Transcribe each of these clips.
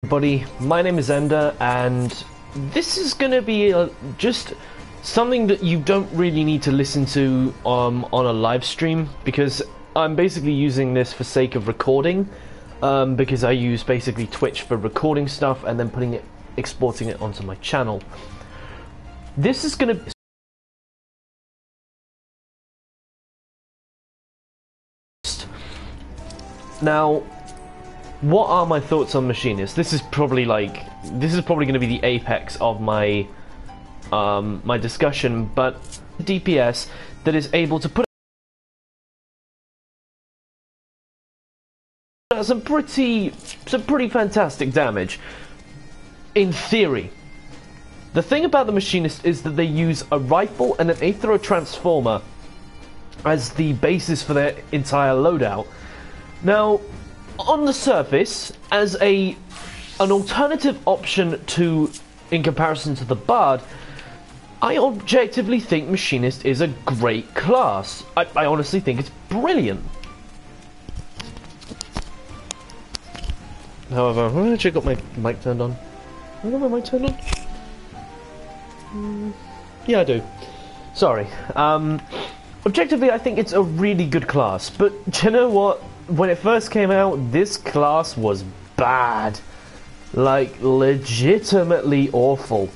Everybody, my name is Ender, and this is going to be just something that you don't really need to listen to on a live stream, because I'm basically using this for sake of recording, because I use basically Twitch for recording stuff and then exporting it onto my channel. This is going to now. What are my thoughts on Machinist? This is probably going to be the apex of my my discussion, but DPS that is able to put some pretty fantastic damage in theory. The thing about the Machinist is that they use a rifle and an Aethero transformer as the basis for their entire loadout. Now, on the surface, as an alternative option in comparison to the Bard, I objectively think Machinist is a great class. I honestly think it's brilliant. However, I actually got my mic turned on. Have I got my mic turned on? Yeah, I do. Sorry. Objectively, I think it's a really good class, but do you know what? When it first came out, this class was bad. Like, legitimately awful.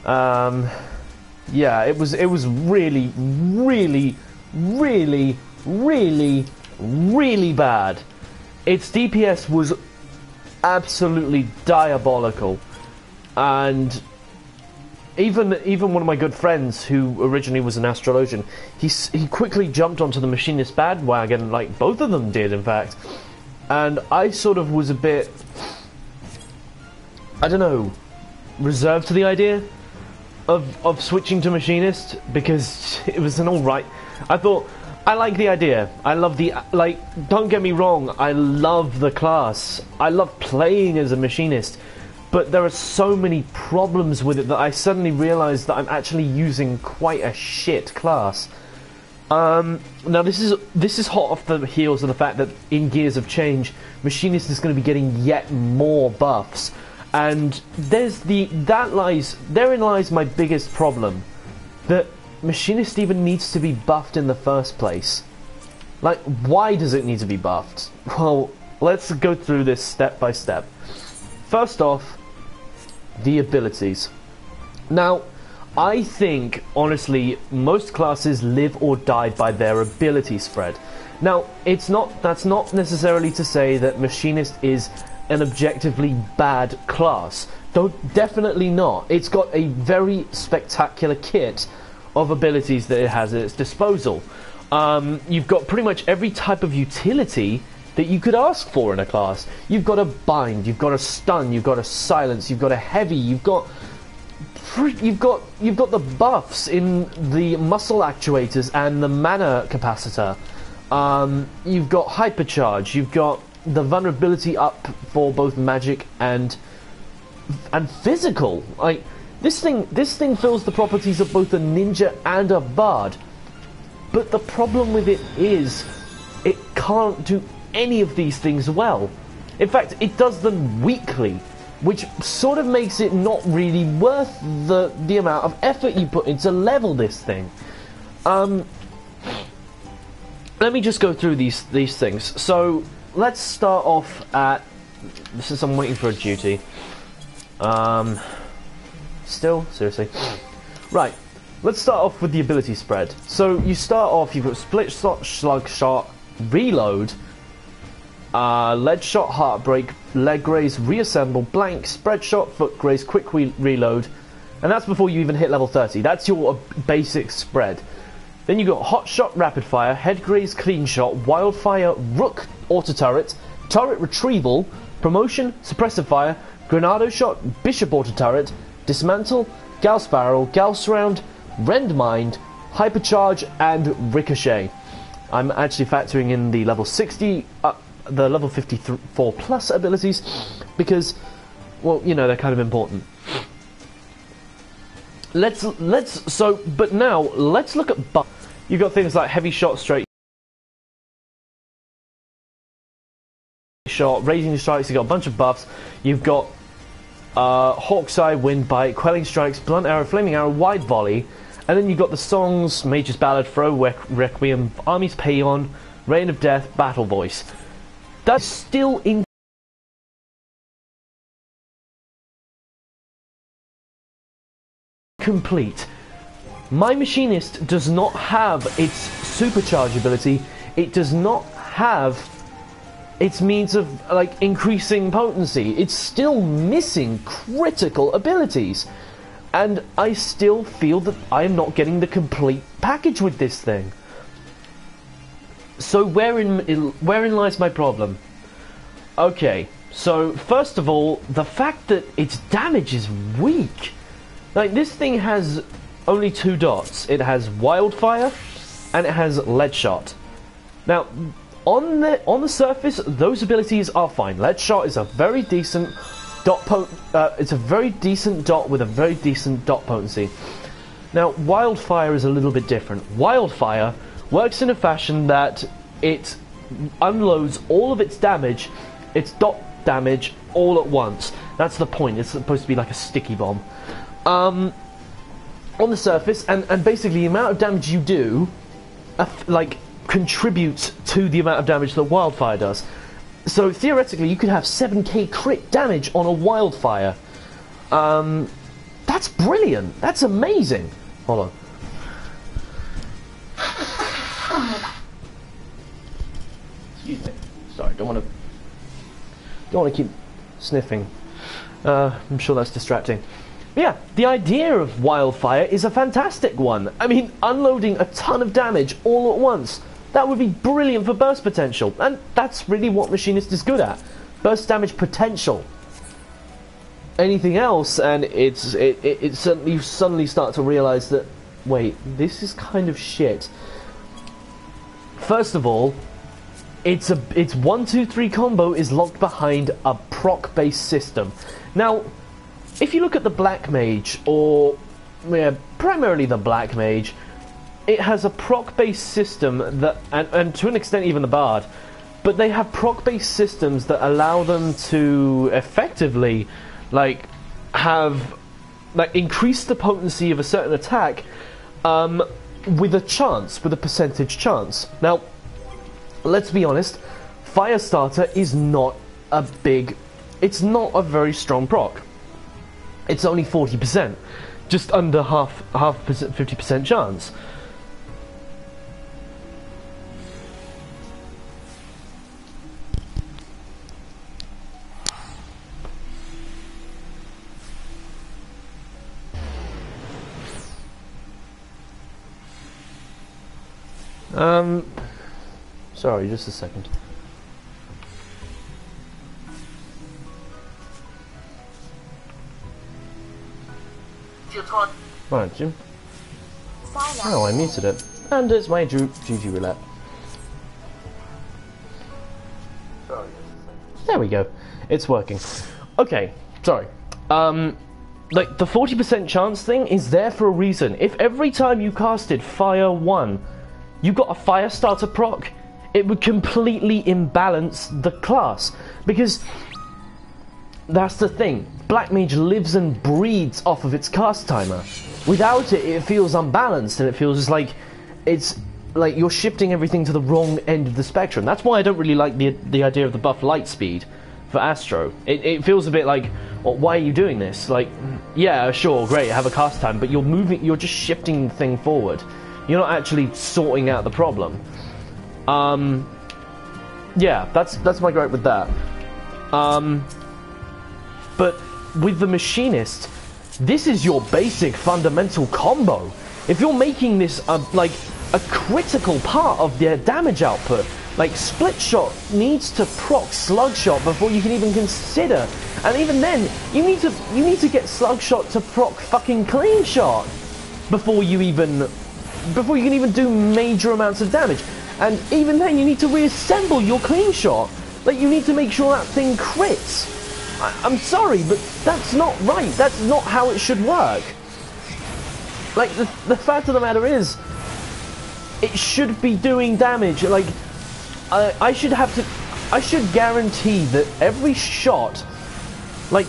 Yeah, it was really, really, really, really, really bad. Its DPS was absolutely diabolical. And even one of my good friends, who originally was an astrologian, he quickly jumped onto the Machinist bandwagon, like both of them did, in fact. And I sort of was a bit, I don't know, reserved to the idea of switching to Machinist, because it was an alright. I thought, I like the idea. I love don't get me wrong, I love the class. I love playing as a Machinist. But there are so many problems with it that I suddenly realised that I'm actually using quite a shit class. Now this is hot off the heels of the fact that in Gears of Change, Machinist is going to be getting yet more buffs, and therein lies my biggest problem, that Machinist even needs to be buffed in the first place. Like, why does it need to be buffed? Well, let's go through this step by step. First off, the abilities. Now, I think, honestly, most classes live or die by their ability spread. Now, that's not necessarily to say that Machinist is an objectively bad class. Definitely not. It's got a very spectacular kit of abilities that it has at its disposal. You've got pretty much every type of utility that you could ask for in a class. You've got a bind, you've got a stun, you've got a silence, you've got a heavy, you've got the buffs in the muscle actuators and the mana capacitor. You've got hypercharge, you've got the vulnerability up for both magic and physical. Like, this thing fills the properties of both a ninja and a bard. But the problem with it is it can't do any of these things well. In fact, it does them weakly, which sort of makes it not really worth the amount of effort you put in to level this thing. Let me just go through these things. So let's start off at, since I'm waiting for a duty. Still, seriously. Right, let's start off with the ability spread. So you start off, you've got split shot, slug shot, reload, lead shot, heartbreak, leg graze, reassemble, blank, spread shot, foot graze, quick reload, and that's before you even hit level 30. That's your basic spread. Then you got hot shot, rapid fire, head graze, clean shot, wildfire, rook, auto turret, turret retrieval, promotion, suppressive fire, granado shot, bishop auto turret, dismantle, gauss barrel, gauss round, rend mind, hypercharge, and ricochet. I'm actually factoring in the level 60, the level 54 plus abilities, because, well, you know, they're kind of important. But now let's look at buff. You've got things like heavy shot, straight shot, raising strikes. You've got a bunch of buffs. You've got Hawk's Eye, Wind Bite, Quelling Strikes, Blunt Arrow, Flaming Arrow, Wide Volley, and then you've got the songs: Mage's Ballad, Throw, Requiem, Army's Paean, Reign of Death, Battle Voice. That's still incomplete. My Machinist does not have its supercharge ability. It does not have its means of, like, increasing potency. It's still missing critical abilities. And I still feel that I am not getting the complete package with this thing. So wherein lies my problem? Okay, so first of all, the fact that its damage is weak. Like, this thing has only 2 dots. It has Wildfire and it has Lead Shot. Now, on the surface, those abilities are fine. Lead Shot is a very decent dot it's a very decent dot with a very decent dot potency. Now, Wildfire is a little bit different. Wildfire works in a fashion that it unloads all of its damage, its dot damage, all at once. That's the point. It's supposed to be like a sticky bomb. On the surface, and basically the amount of damage you do, like, contributes to the amount of damage that Wildfire does. So theoretically, you could have 7k crit damage on a Wildfire. That's brilliant. That's amazing. Hold on. Excuse me. Sorry, don't want to keep sniffing. I'm sure that's distracting. But yeah, the idea of Wildfire is a fantastic one. I mean, unloading a ton of damage all at once. That would be brilliant for burst potential, and that's really what Machinist is good at. Burst damage potential. Anything else, and it certainly, you suddenly start to realise that, wait, this is kind of shit. First of all, its 1-2-3 combo is locked behind a proc-based system. Now, if you look at the Black Mage, or primarily the Black Mage, it has a proc-based system that, and to an extent even the Bard, but they have proc-based systems that allow them to effectively, like, increase the potency of a certain attack, with a percentage chance. Now, let's be honest, Firestarter is not it's not a very strong proc. It's only 40%, just under half 50% chance. Sorry, just a second. Right, Jim. Oh, I muted it. And it's my GG roulette. There we go. It's working. Okay, sorry. Like, the 40% chance thing is there for a reason. If every time you casted Fire 1, you got a Firestarter proc, it would completely imbalance the class. Because that's the thing. Black Mage lives and breathes off of its cast timer. Without it, it feels unbalanced, and it feels like it's like you're shifting everything to the wrong end of the spectrum. That's why I don't really like the idea of the buff light speed for Astro. It feels a bit like, well, why are you doing this? Like, yeah, sure, great, have a cast time, but you're just shifting the thing forward. You're not actually sorting out the problem. Yeah, that's my gripe with that. But with the Machinist, this is your basic fundamental combo. If you're making this like a critical part of their damage output, like Split Shot needs to proc Slug Shot before you can even consider, and even then, you need to get Slug Shot to proc fucking Clean Shot before you can even do major amounts of damage. And even then, you need to reassemble your Clean Shot. Like, you need to make sure that thing crits. I'm sorry, but that's not right. That's not how it should work. Like, the fact of the matter is, it should be doing damage. Like, I should have to... I should guarantee that every shot, like,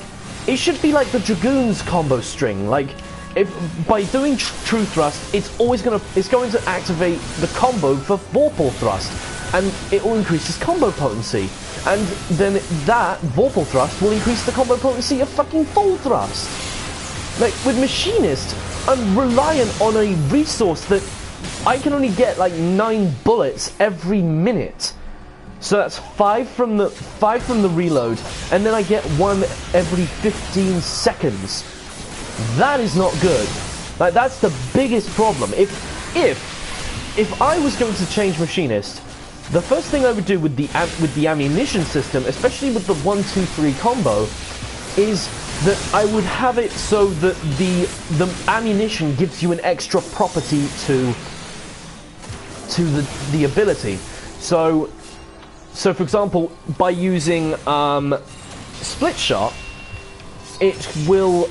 it should be like the Dragoon's combo string. Like, if by doing True Thrust, it's going to activate the combo for Vorpal Thrust, and it will increase its combo potency. And then that Vorpal Thrust will increase the combo potency of fucking Full Thrust. Like, with Machinist, I'm reliant on a resource that I can only get like 9 bullets every minute. So that's 5 from the reload, and then I get 1 every 15 seconds. That is not good. Like, that's the biggest problem. If I was going to change Machinist, the first thing I would do with the ammunition system, especially with the 1-2-3 combo, is that I would have it so that the ammunition gives you an extra property to the ability. So for example, by using split shot, it will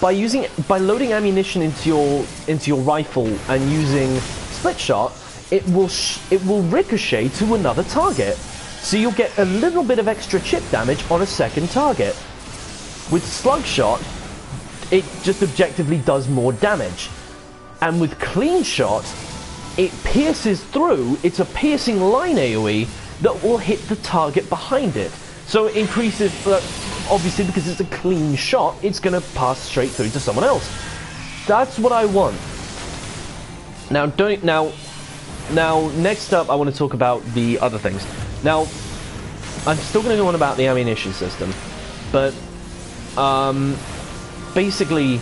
by loading ammunition into your rifle and using split shot, it will ricochet to another target. So you'll get a little bit of extra chip damage on a second target. With slug shot, it just objectively does more damage. And with clean shot, it pierces through. It's a piercing line AoE that will hit the target behind it. So it increases, obviously because it's a clean shot, it's going to pass straight through to someone else. That's what I want. Now, next up, I want to talk about the other things. Now, I'm still going to go on about the ammunition system, but basically,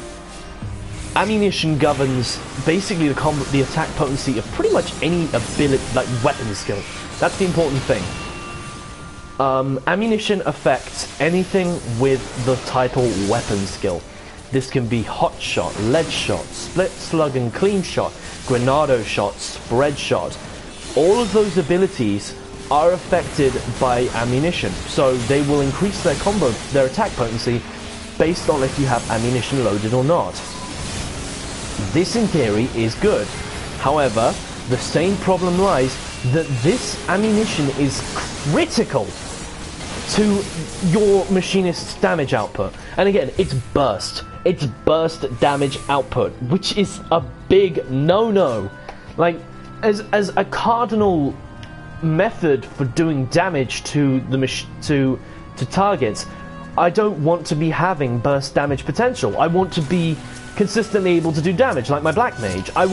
ammunition governs basically the attack potency of pretty much any ability, like weapon skill. That's the important thing. Ammunition affects anything with the title weapon skill. This can be hot shot, lead shot, split slug and clean shot, grenado shot, spread shot. All of those abilities are affected by ammunition, so they will increase their attack potency based on if you have ammunition loaded or not. This in theory is good. However, the same problem lies that this ammunition is critical to your Machinist's damage output. And again, it's burst damage output, which is a big no-no. Like, as a cardinal method for doing damage to to targets, I don't want to be having burst damage potential. I want to be consistently able to do damage, like my Black Mage. I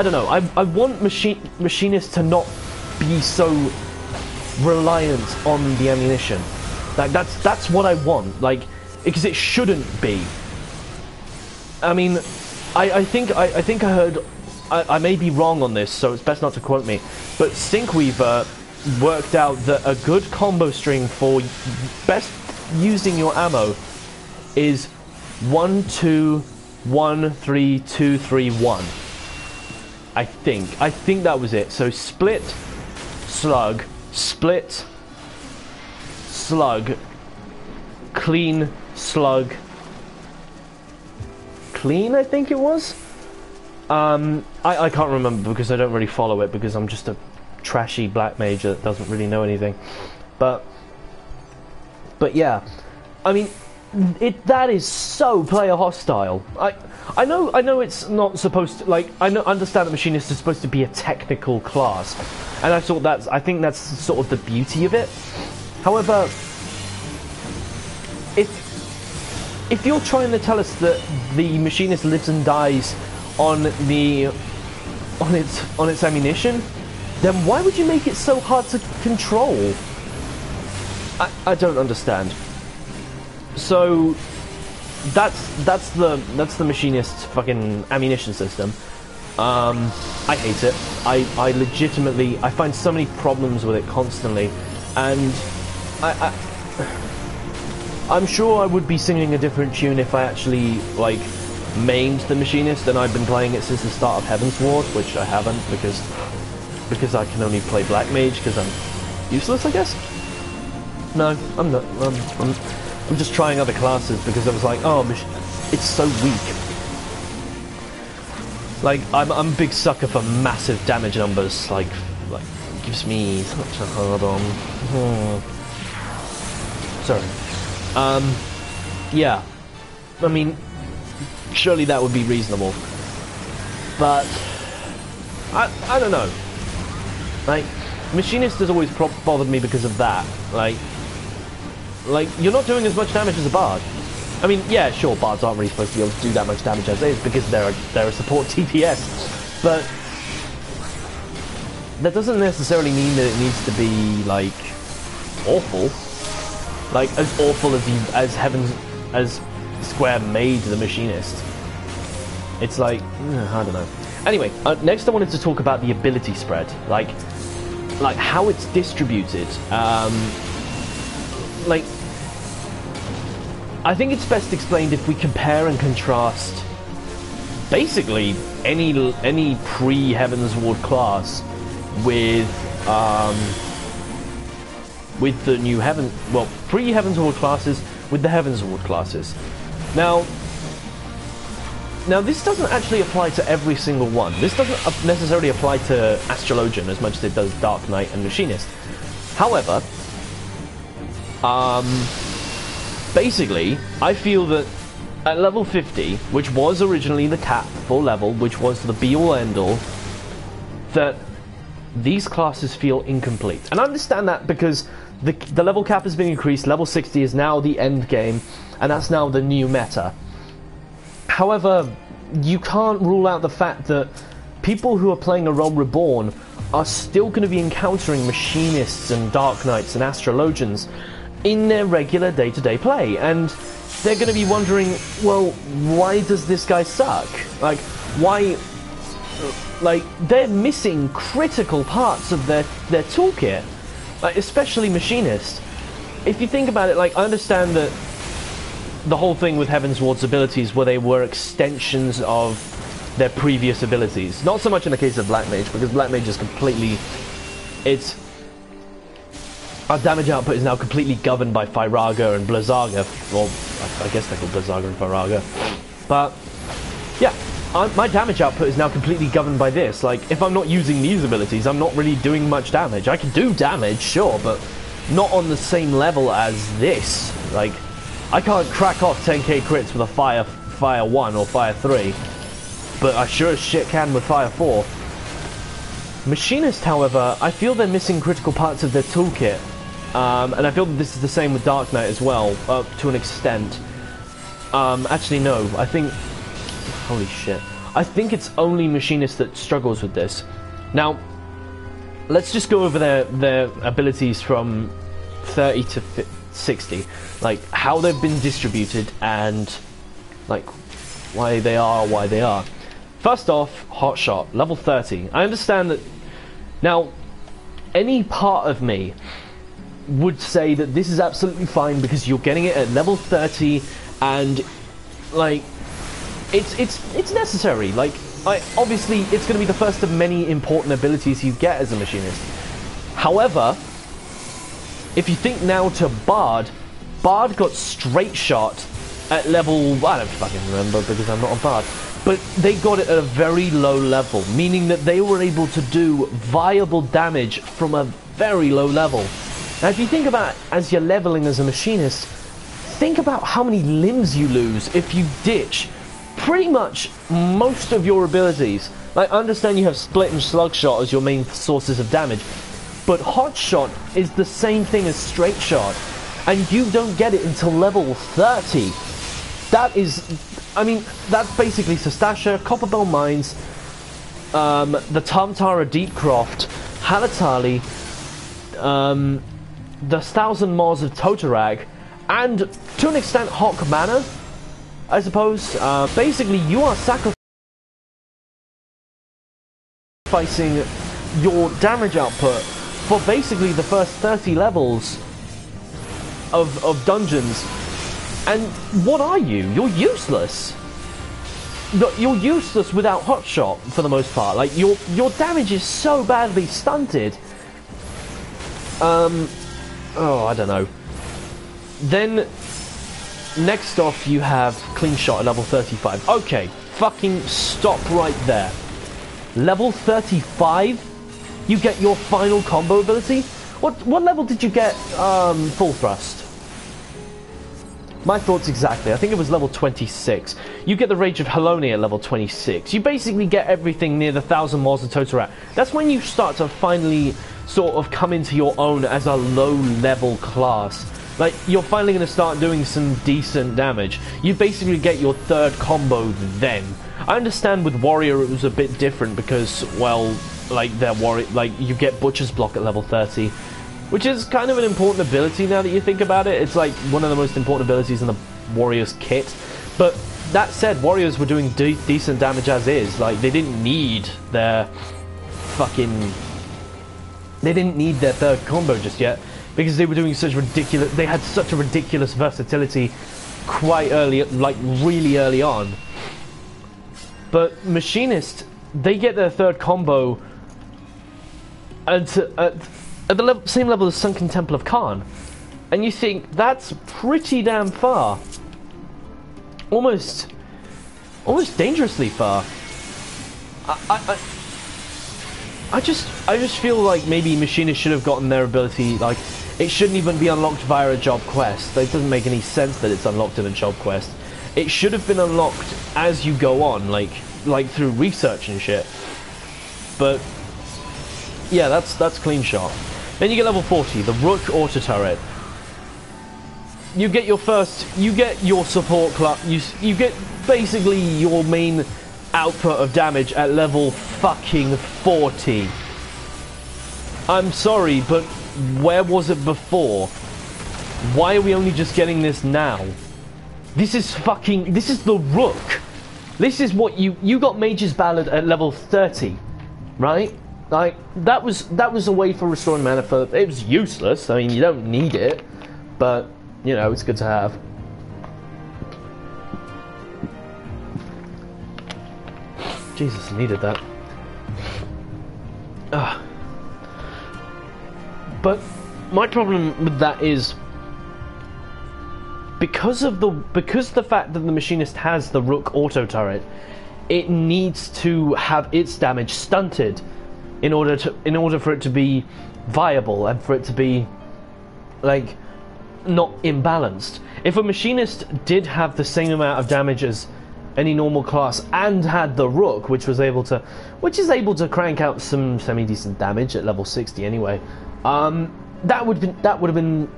don't know. I want Machinist to not be so reliant on the ammunition. Like, that's what I want. Like, because it shouldn't be. I mean, I think I heard. I may be wrong on this, so it's best not to quote me. But Sinkweaver worked out that a good combo string for best using your ammo is 1 2 1 3 2 3 1. I think that was it. So split slug, split slug, clean slug, clean, I think it was. I can't remember because I don't really follow it, because I'm just a trashy black mage that doesn't really know anything. But yeah, I mean, that is so player hostile. I know it's not supposed to, like, understand that Machinist is supposed to be a technical class, and I think that's sort of the beauty of it. However, if you're trying to tell us that the Machinist lives and dies on its ammunition, then why would you make it so hard to control? I don't understand. So that's the Machinist's fucking ammunition system. I hate it. I legitimately find so many problems with it constantly, and I'm sure I would be singing a different tune if I actually, like, mained the Machinist, and I've been playing it since the start of Heavensward, which I haven't, because I can only play Black Mage because I'm useless, I guess. No, I'm not. I'm just trying other classes because I was like, oh, it's so weak. Like, I'm a big sucker for massive damage numbers, like gives me such a hard on. Sorry. Yeah. I mean, surely that would be reasonable. But I don't know. Like, Machinist has always bothered me because of that. Like, you're not doing as much damage as a Bard. I mean, yeah, sure, Bards aren't really supposed to be able to do that much damage as is because they're a support TPS, but that doesn't necessarily mean that it needs to be, like, awful. Like, as awful as Square made the Machinist. It's like, I don't know. Anyway, next I wanted to talk about the ability spread, like how it's distributed. Like, I think it's best explained if we compare and contrast basically any pre-Heavensward class with the new pre-Heavensward classes with the Heavensward classes. Now this doesn't actually apply to every single one. This doesn't necessarily apply to Astrologian as much as it does Dark Knight and Machinist. However, basically, I feel that at level 50, which was originally the cap full level, which was the be-all end-all, that these classes feel incomplete. And I understand that because the level cap has been increased, level 60 is now the end game, and that's now the new meta. However, you can't rule out the fact that people who are playing a Realm Reborn are still going to be encountering Machinists and Dark Knights and Astrologians in their regular day-to-day play, and they're going to be wondering, well, why does this guy suck? Like, why? Like, they're missing critical parts of their toolkit, like, especially Machinist. If you think about it, like, I understand that the whole thing with Heavensward's abilities where they were extensions of their previous abilities. Not so much in the case of Black Mage, because Black Mage is completely... Our damage output is now completely governed by Firaga and Blizzaga. Well, I guess they're called Blizzaga and Firaga. But, yeah, my damage output is now completely governed by this. Like, if I'm not using these abilities, I'm not really doing much damage. I can do damage, sure, but not on the same level as this. Like, I can't crack off 10k crits with a Fire 1 or Fire 3, but I sure as shit can with Fire 4. Machinist, however, I feel they're missing critical parts of their toolkit. And I feel that this is the same with Dark Knight as well, to an extent. Actually, no, I think... Holy shit. I think it's only Machinist that struggles with this. Now, let's just go over their abilities from 30 to 60. Like, how they've been distributed and, like, why they are. First off, Hotshot, level 30. I understand that... Now, any part of me would say that this is absolutely fine because you're getting it at level 30 and, like, it's necessary. Like, obviously it's going to be the first of many important abilities you get as a Machinist. However, if you think now to Bard got straight shot at level, I don't fucking remember because I'm not a Bard, but they got it at a very low level, meaning that they were able to do viable damage from a very low level. Now, if you think about, as you're leveling as a Machinist, think about how many limbs you lose if you ditch pretty much most of your abilities. Like, I understand you have Split and Slugshot as your main sources of damage, but Hotshot is the same thing as Straight Shot, and you don't get it until level 30. That is, I mean, that's basically Sastasha, Copperbell Mines, the Tamtara Deepcroft, Halatali, the Thousand Mars of Totorag, and to an extent Hawk Manor, I suppose. Basically, you are sacrificing your damage output for basically the first 30 levels of dungeons. And what are you? You're useless. You're useless without Hotshot for the most part. Like, your damage is so badly stunted. Oh, I don't know. Then, next off, you have Clean Shot at level 35. Okay, fucking stop right there. Level 35 you get your final combo ability. What level did you get full thrust? My thoughts exactly. I think it was level 26. You get the Rage of Haloni at level 26. You basically get everything near the 1,000 Mods of Totorat. That's when you start to finally sort of come into your own as a low-level class. Like, you're finally going to start doing some decent damage. You basically get your third combo then. I understand with Warrior it was a bit different because, well, like, you get Butcher's Block at level 30. Which is kind of an important ability now that you think about it. It's like one of the most important abilities in the Warriors kit. But that said, Warriors were doing decent damage as is. Like, they didn't need their they didn't need their third combo just yet. Because they were doing such ridiculous... They had such a ridiculous versatility quite early, like really early on. But Machinist, they get their third combo at the same level as Sunken Temple of Khan, and you think that's pretty damn far, almost dangerously far. I just feel like maybe Machinists should have gotten their ability, like, it shouldn't even be unlocked via a job quest. It doesn't make any sense that it's unlocked in a job quest. It should have been unlocked as you go on, like through research and shit. But yeah, that's clean shot. Then you get level 40, the Rook Auto Turret. You get your support class. You get basically your main output of damage at level fucking 40. I'm sorry, but where was it before? Why are we only just getting this now? This is the Rook. This is what you got Mage's Ballad at level 30, right? Like, that was a way for restoring mana for... It was useless, I mean, you don't need it, but, you know, it's good to have. Jesus, I needed that. But my problem with that is... Because the fact that the Machinist has the Rook Auto Turret, it needs to have its damage stunted in order for it to be viable and for it to be, like, not imbalanced. If a Machinist did have the same amount of damage as any normal class and had the Rook, which is able to crank out some semi-decent damage at level 60 anyway, that would have been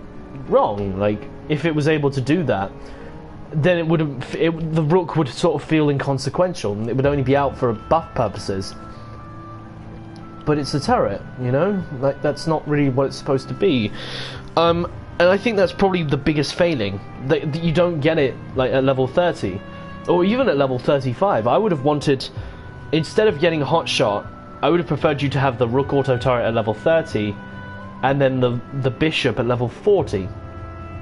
wrong. Like, if it was able to do that, then the Rook would sort of feel inconsequential. It would only be out for buff purposes. But it's a turret, you know? Like, that's not really what it's supposed to be. And I think that's probably the biggest failing. That you don't get it, like, at level 30. Or even at level 35. I would have wanted... Instead of getting Hot Shot, I would have preferred you to have the Rook Auto Turret at level 30, and then the Bishop at level 40.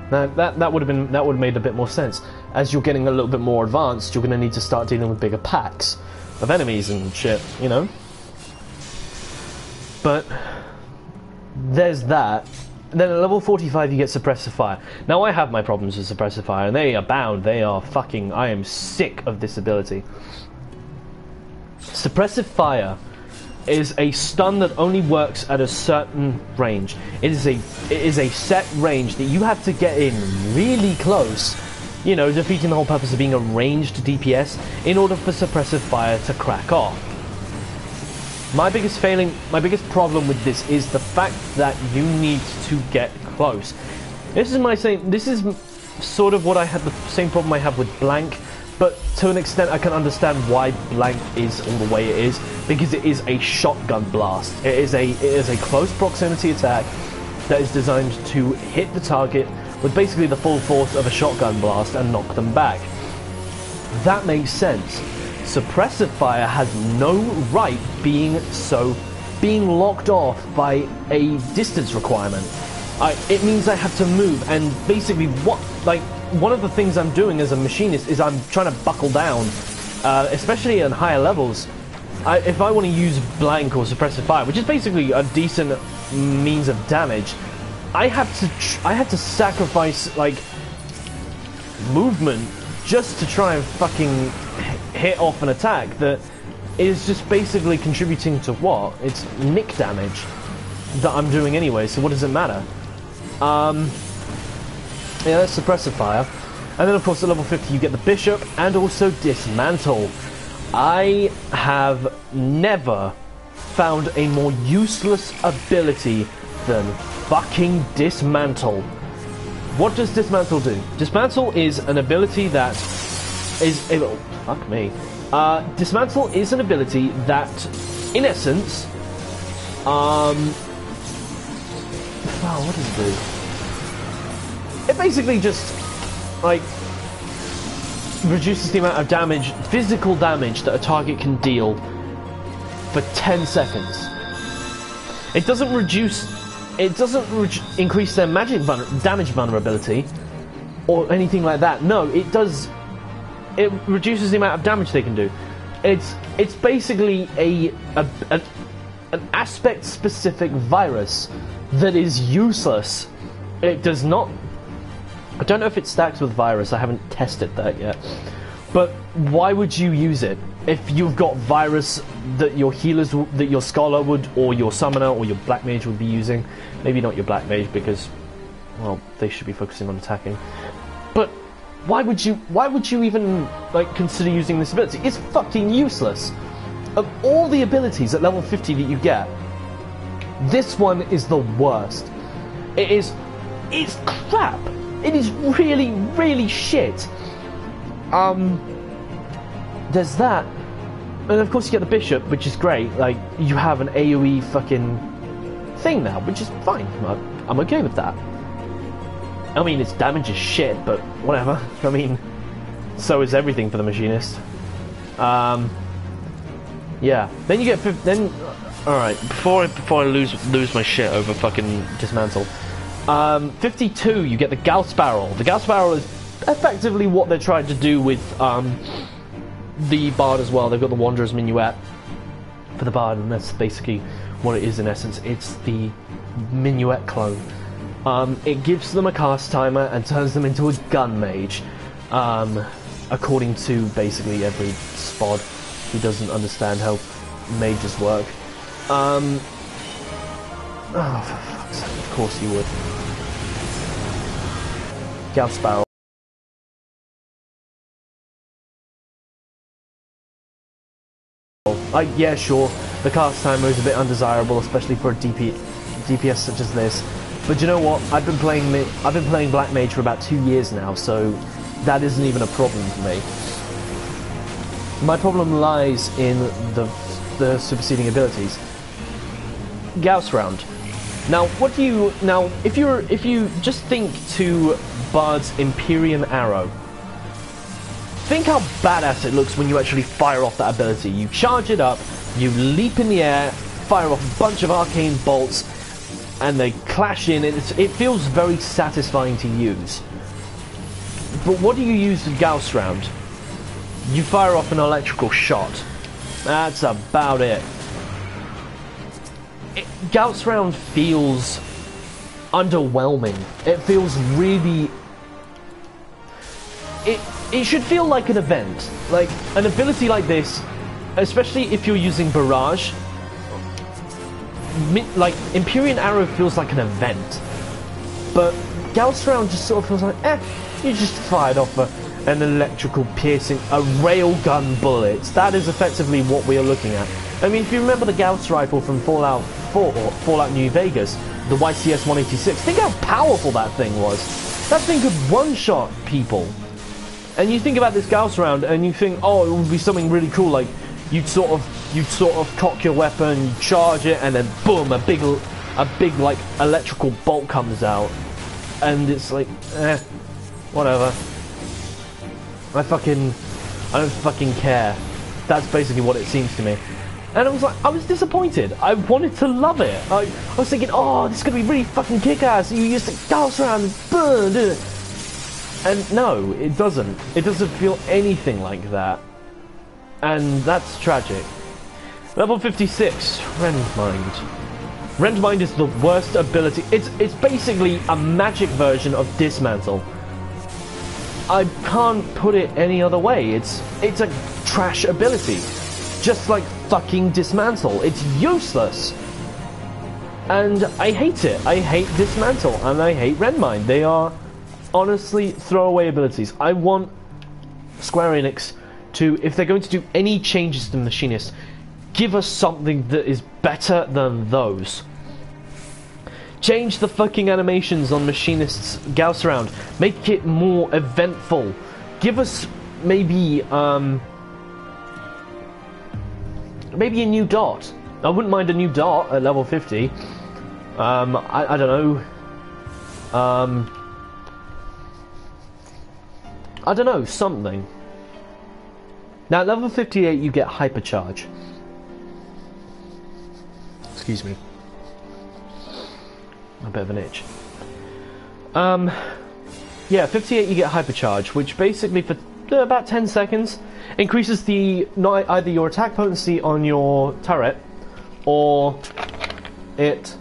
Now, that would have made a bit more sense. As you're getting a little bit more advanced, you're going to need to start dealing with bigger packs of enemies and shit, you know? But there's that. Then at level 45 you get Suppressive Fire. Now I have my problems with Suppressive Fire, and they abound. They are fucking... I am sick of this ability. Suppressive Fire is a stun that only works at a certain range. It is a set range that you have to get in really close, you know, defeating the whole purpose of being a ranged DPS in order for Suppressive Fire to crack off. My biggest problem with this is the fact that you need to get close. This is sort of what I had, the same problem I have with Blank, but to an extent I can understand why Blank is all the way it is, because it is a shotgun blast. It is a close proximity attack that is designed to hit the target with basically the full force of a shotgun blast and knock them back. That makes sense. Suppressive Fire has no right being locked off by a distance requirement. It means I have to move, and basically one of the things I'm doing as a Machinist is I'm trying to buckle down, especially on higher levels. If I want to use Blank or Suppressive Fire, which is basically a decent means of damage, I have to sacrifice, like, movement just to try and fucking hit off an attack that is just basically contributing to what? It's nick damage that I'm doing anyway, so what does it matter? Yeah, that's Suppressive Fire. And then of course at level 50 you get the Bishop and also Dismantle. I have never found a more useless ability than fucking Dismantle. What does Dismantle do? Dismantle is an ability that is... Oh, fuck me. Dismantle is an ability that, in essence... Oh, what does it do? It basically just, like, reduces the amount of damage, physical damage, that a target can deal for 10 seconds. It doesn't reduce... It doesn't increase their damage vulnerability or anything like that. No, it does... It reduces the amount of damage they can do. It's basically an aspect-specific virus that is useless. It does not... I don't know if it stacks with virus. I haven't tested that yet. But why would you use it? If you've got virus that your healers, that your scholar would, or your summoner, or your black mage would be using. Maybe not your black mage because, well, they should be focusing on attacking. But why would you even like consider using this ability? It's fucking useless. Of all the abilities at level 50 that you get, this one is the worst. It's crap. It is really, really shit. There's that, and of course you get the Bishop, which is great. Like, you have an AoE fucking thing now, which is fine. I'm okay with that. I mean, its damage is shit, but whatever. I mean, so is everything for the Machinist. Yeah. Then you get all right. Before I lose my shit over fucking Dismantle. 52, you get the Gauss Barrel. The Gauss Barrel is effectively what they're trying to do with the Bard as well. They've got the Wanderer's Minuet for the Bard, and that's basically what it is in essence. It's the Minuet clone. It gives them a cast timer and turns them into a gun mage, according to basically every spod who doesn't understand how mages work. Oh, for fuck's sake, of course you would. Gauss Barrel. Yeah, sure, the cast timer is a bit undesirable, especially for a DPS such as this. But you know what? I've been playing Black Mage for about 2 years now, so that isn't even a problem for me. My problem lies in the superseding abilities. Gauss Round. Now, if you just think to Bard's Empyrean Arrow. Think how badass it looks when you actually fire off that ability. You charge it up, you leap in the air, fire off a bunch of arcane bolts, and they clash in. It feels very satisfying to use. But what do you use with Gauss Round? You fire off an electrical shot. That's about it. Gauss Round feels underwhelming. It feels really... It should feel like an event. Like, an ability like this, especially if you're using Barrage, like, Empyrean Arrow feels like an event. But Gauss Round just sort of feels like, you just fired off an electrical piercing, a railgun bullet. That is effectively what we are looking at. I mean, if you remember the Gauss rifle from Fallout 4 or Fallout New Vegas, the YCS-186, think how powerful that thing was. That thing could one-shot people. And you think about this Gauss Round, and you think, oh, it would be something really cool, like you'd sort of cock your weapon, you charge it, and then boom, a big like electrical bolt comes out, and it's like, whatever. I don't fucking care. That's basically what it seems to me. And I was disappointed. I wanted to love it. I was thinking, oh, this is gonna be really fucking kick-ass. You use the Gauss Round and burn. And no, it doesn't. It doesn't feel anything like that. And that's tragic. Level 56, Rendmind. Rendmind is the worst ability. It's basically a magic version of Dismantle. I can't put it any other way. It's a trash ability. just like fucking dismantle. It's useless. And I hate it. I hate dismantle and I hate Redmine. They are honestly throwaway abilities. I want Square Enix to, if they're going to do any changes to Machinist, give us something that is better than those. Change the fucking animations on Machinist's Gauss round. Make it more eventful. Give us maybe maybe a new dot. I wouldn't mind a new dot at level 50. I don't know. I don't know, something. Now at level 58 you get hypercharge. Excuse me. A bit of an itch. Yeah, 58 you get hypercharge, which basically for about 10 seconds increases the either your attack potency on your turret, or it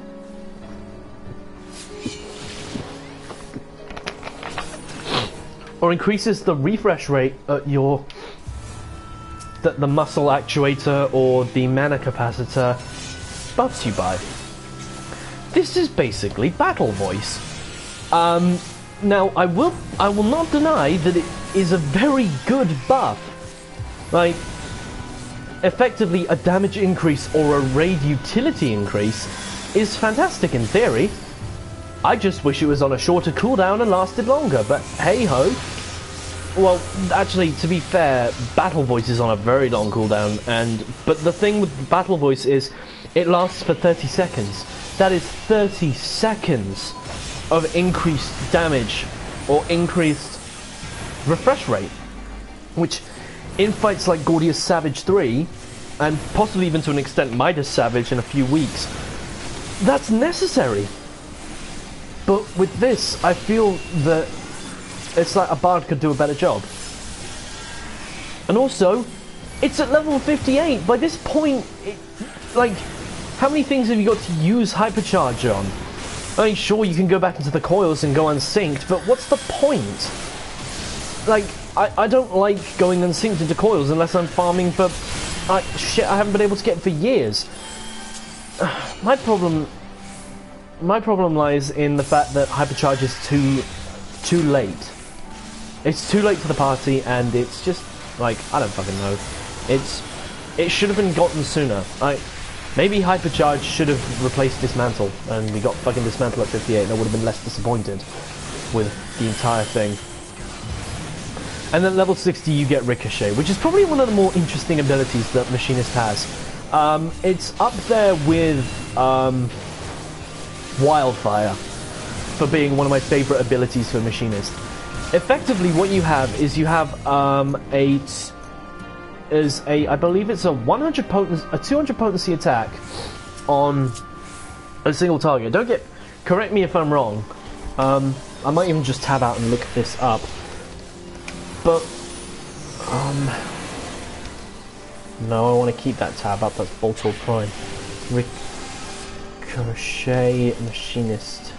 increases the refresh rate at your the muscle actuator or the mana capacitor buffs you by. This is basically battle voice. Now I will not deny that it is a very good buff. Like, effectively a damage increase or a raid utility increase is fantastic in theory. I just wish it was on a shorter cooldown and lasted longer, but hey ho. Well, actually, to be fair, Battle Voice is on a very long cooldown, but the thing with Battle Voice is it lasts for 30 seconds. That is 30 seconds of increased damage or increased refresh rate, which in fights like Gordius Savage 3, and possibly even to an extent Midas Savage in a few weeks, that's necessary. But with this, I feel that it's like a bard could do a better job. And also, it's at level 58. By this point, like, how many things have you got to use hypercharge on? I mean, sure, you can go back into the coils and go unsynced, but what's the point? Like, I don't like going unsynced into coils unless I'm farming for shit I haven't been able to get for years. My problem lies in the fact that hypercharge is too late. It's too late to the party, and it's just like, I don't fucking know. It should have been gotten sooner. Maybe hypercharge should have replaced dismantle, and we got fucking dismantle at 58, and I would have been less disappointed with the entire thing. And then level 60 you get Ricochet, which is probably one of the more interesting abilities that Machinist has. It's up there with Wildfire for being one of my favourite abilities for Machinist. Effectively what you have is you have I believe it's a 200 potency attack on a single target. Correct me if I'm wrong. I might even just tab out and look this up. But, no, I want to keep that tab up. That's Voltor Prime. Ricochet Machinist.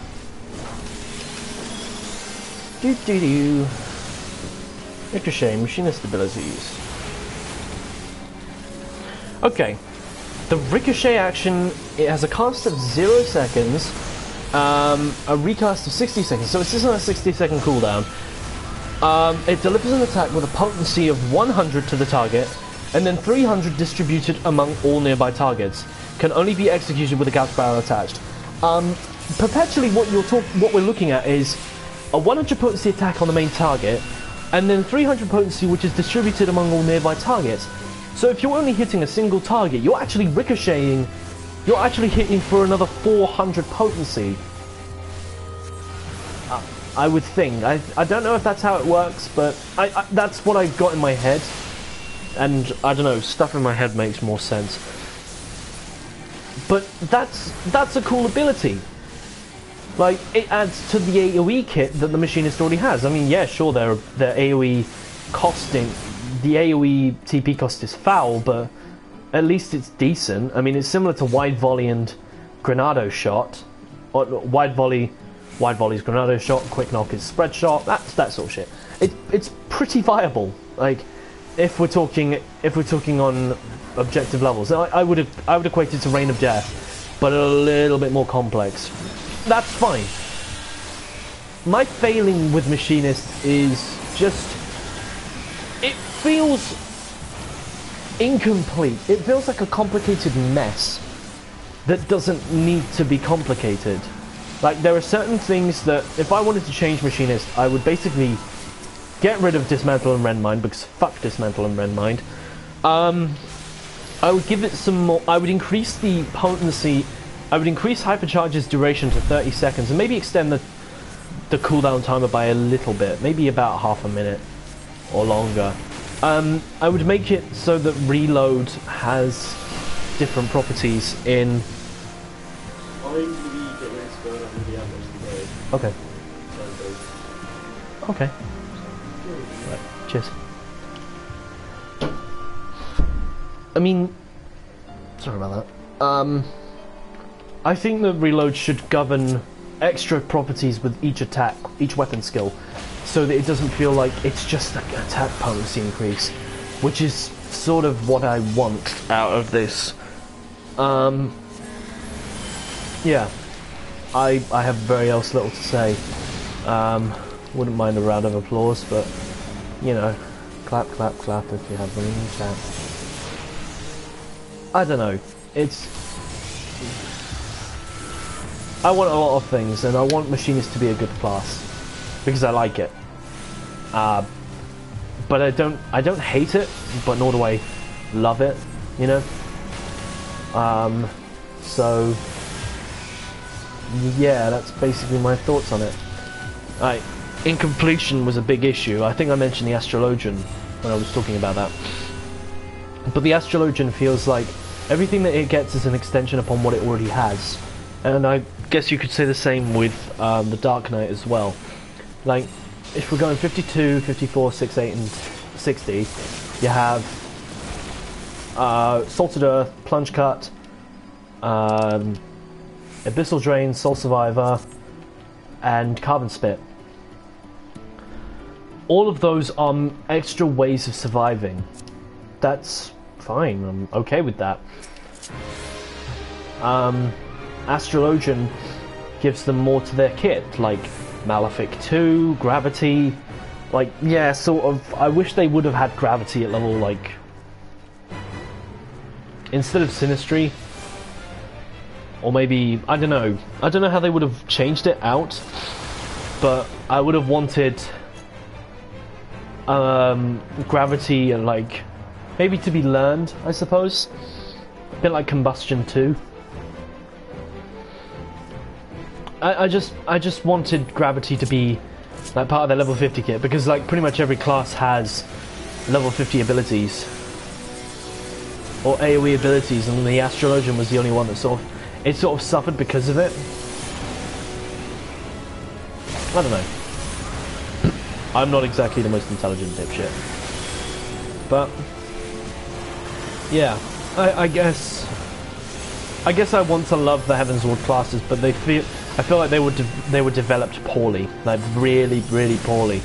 Ricochet Machinist abilities. Okay. The Ricochet action, it has a cast of 0 seconds, a recast of 60 seconds, so it's just on a 60-second cooldown. It delivers an attack with a potency of 100 to the target, and then 300 distributed among all nearby targets. Can only be executed with a Gauss barrel attached. Perpetually, what we're looking at is a 100 potency attack on the main target, and then 300 potency which is distributed among all nearby targets. So if you're only hitting a single target, you're actually ricocheting. You're actually hitting for another 400 potency. I would think. I don't know if that's how it works, but that's what I've got in my head. And I don't know, stuff in my head makes more sense. But that's a cool ability. Like, it adds to the AoE kit that the Machinist already has. I mean, yeah, sure, their AoE costing, the AoE TP cost is foul, but at least it's decent. I mean, it's similar to Wide Volley and Granado Shot. Or Wide Volley's Granado Shot, Quick Knock is Spread Shot, that sort of shit. It's pretty viable. Like, if we're talking on objective levels, I would equate it to Reign of Death, but a little bit more complex. That's fine. My failing with Machinist is just, it feels incomplete. It feels like a complicated mess that doesn't need to be complicated. Like, there are certain things that, if I wanted to change Machinist, I would basically get rid of Dismantle and Rend Mind, because fuck Dismantle and Rend Mind. I would give it some more, I would increase the potency, I would increase Hypercharge's duration to 30 seconds, and maybe extend the cooldown timer by a little bit, maybe about half a minute, or longer. I would make it so that Reload has different properties in... Okay. Okay. Right, cheers. I mean... Sorry about that. I think that Reload should govern extra properties with each attack, each weapon skill, so that it doesn't feel like it's just an attack potency increase, which is sort of what I want out of this. Yeah, I have very little to say. Wouldn't mind a round of applause, but you know, clap, clap, clap if you have room in chat. I don't know. I want a lot of things, and I want Machinist to be a good class because I like it. But I don't hate it, but nor do I love it, you know? So yeah, that's basically my thoughts on it. Incompletion was a big issue. I think I mentioned the Astrologian when I was talking about that. But the Astrologian feels like everything that it gets is an extension upon what it already has. And I guess you could say the same with the Dark Knight as well. Like, if we're going 52, 54, 68, and 60, you have Salted Earth, Plunge Cut, Abyssal Drain, Soul Survivor, and Carbon Spit. All of those are extra ways of surviving. That's fine, I'm okay with that. Astrologian gives them more to their kit, like Malefic 2, Gravity, like, yeah, sort of. I wish they would have had Gravity at level, like, instead of Sinistry, or maybe, I don't know how they would have changed it out, but I would have wanted Gravity and, like, maybe to be learned, I suppose, a bit like Combustion 2. I just wanted Gravity to be like part of their level 50 kit, because like pretty much every class has level 50 abilities or AoE abilities, and the Astrologian was the only one that sort of suffered because of it. I don't know. I'm not exactly the most intelligent dipshit, but yeah, I guess I want to love the Heavensward classes, but I feel like they were developed poorly, like really, really poorly.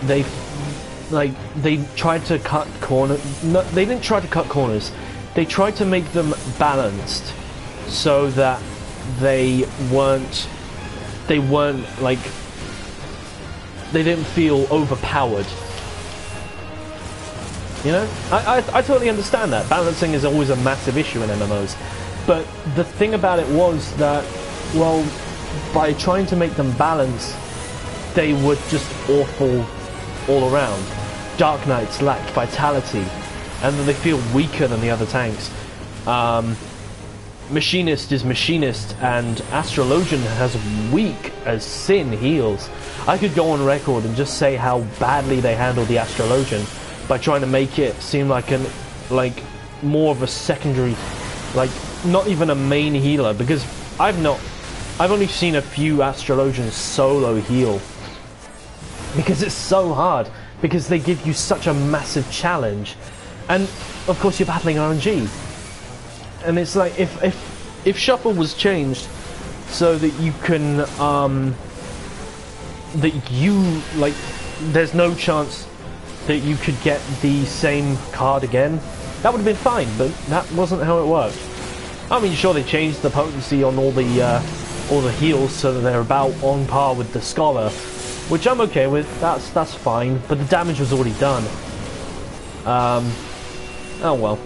They tried to cut corners. No, they didn't try to cut corners. They tried to make them balanced, so that they weren't like, they didn't feel overpowered. You know, I totally understand that. Balancing is always a massive issue in MMOs. But the thing about it was that, well, by trying to make them balanced, they were just awful all around. Dark Knights lacked vitality, and then they feel weaker than the other tanks. Machinist is Machinist, and Astrologian has weak as sin heals. I could go on record and just say how badly they handled the Astrologian by trying to make it seem like more of a secondary, like not even a main healer, because I've only seen a few Astrologians solo heal, because it's so hard, because they give you such a massive challenge, and of course you're battling RNG, and it's like if Shuffle was changed so that you can there's no chance that you could get the same card again, that would have been fine, but that wasn't how it worked. I mean, sure, they changed the potency on all the heals so that they're about on par with the Scholar, which I'm okay with. That's fine, but the damage was already done. Oh well.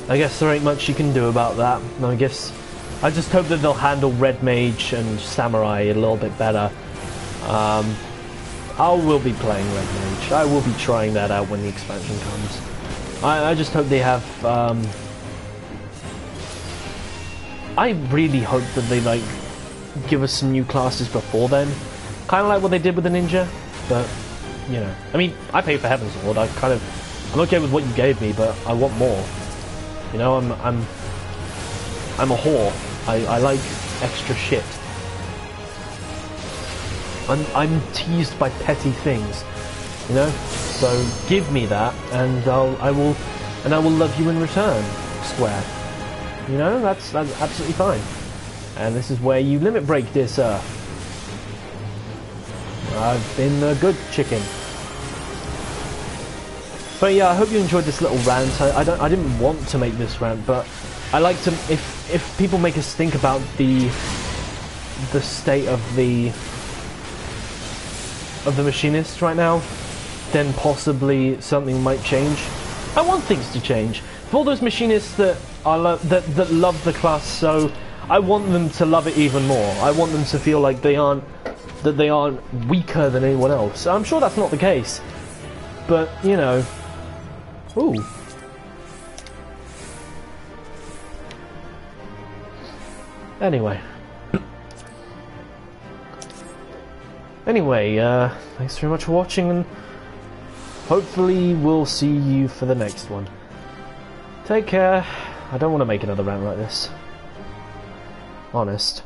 I guess there ain't much you can do about that. I just hope that they'll handle Red Mage and Samurai a little bit better. I will be playing Red Mage. I will be trying that out when the expansion comes. I just hope they have... I really hope that they, like, give us some new classes before then. Kind of like what they did with the Ninja, but, you know. I mean, I paid for Heavensward. I'm okay with what you gave me, but I want more. You know, I'm a whore. I like extra shit. I'm teased by petty things, you know. So give me that, and I will love you in return, Square. You know, that's absolutely fine. And this is where you limit break, dear sir. I've been a good chicken. But yeah, I hope you enjoyed this little rant. I didn't want to make this rant, but I like to, if people make us think about the state of the Machinist right now, then possibly something might change. I want things to change. For all those Machinists that that love the class, so I want them to love it even more. I want them to feel like they aren't weaker than anyone else. I'm sure that's not the case, but you know. Ooh. Anyway. Thanks very much for watching, and hopefully we'll see you for the next one. Take care. I don't want to make another rant like this. Honest.